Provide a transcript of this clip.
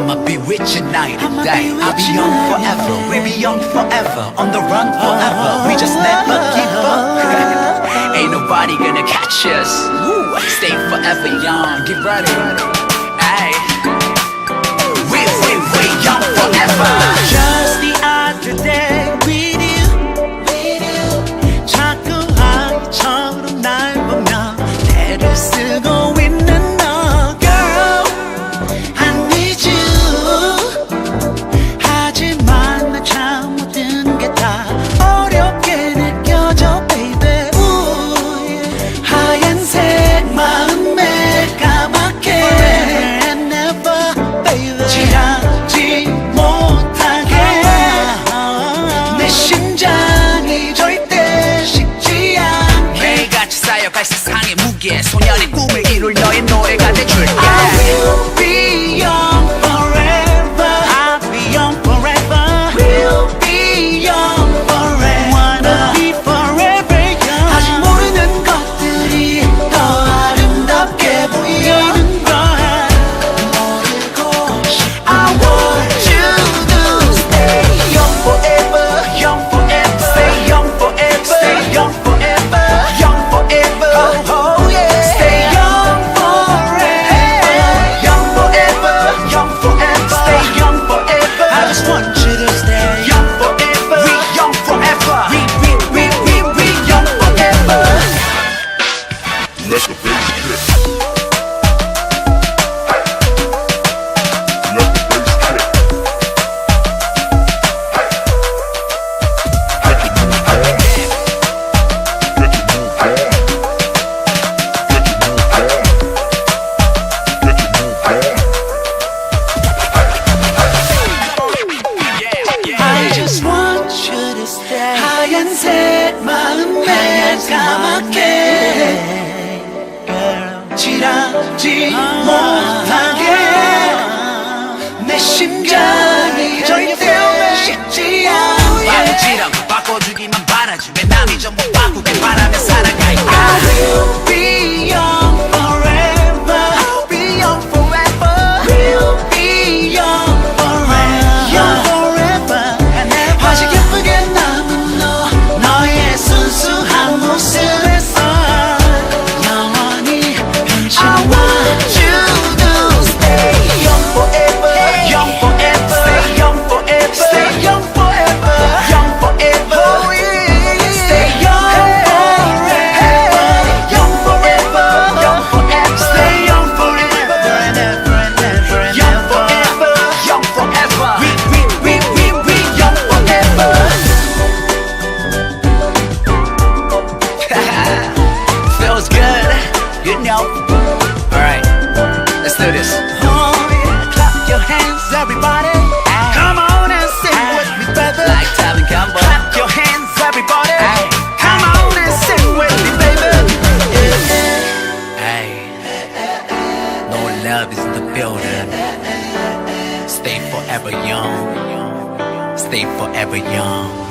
I'ma be with you night and day. I'll be young forever, we'll be young forever, on the run forever, we just never give up. Ain't nobody gonna catch us. Stay forever young, get ready. Ay. We're young forever. Just the other day with you 자꾸 아이처럼 날 보며 애를 쓰고 있는 너 girl I need you 하지만 나 참 모든 게 다 어렵게 느껴져 baby 하얀색 마음에 까맣게 Forever and never baby 지나지 못하게 내 심장이 절대 식지 않게 매일같이 쌓여갈 세상의 무게 소년의 꿈을 이룰 너의 노래가 돼줄게 I will be young forever I'll be young forever We'll be young forever Wanna be forever young 아직 모르는 것들이 더 아름답게 보이는 거야 모르고 싶어 I want you to stay young forever Young forever Stay young forever Stay young forever Young forever Oh yeah Stay young forever Young forever Young forever Stay young forever I just want you to stay young forever We young forever We young forever Let the bass kick. Let the bass kick. Let you move on. Let you move on. Let you move on. Let you move on. I just want you to stay 하얀색 마음에 까맣게 지나지 못하게 내 심장이 절대 식지 않게 바꾸지라고 바꿔주기만 바라지 왜 남이 전부 바꾸길 바라며 살아갈까 I will be young forever I'll be young forever We'll be young forever Young forever 아직 예쁘게 남은 너의 순수한 모습에서 영원히 변치 I want you to stay young forever Young forever Stay young forever Stay young forever Young forever Oh yeah Stay young forever Young forever Young forever Stay young forever and ever and ever and Young forever, young forever. We young forever Feels good, you know. Alright, let's do this. Oh yeah Clap your hands everybody Come on and sing with me baby Like Tavin Campbell. Clap your hands everybody Come on and sing with me baby Hey, no love is in the building. Stay forever young. Stay forever young.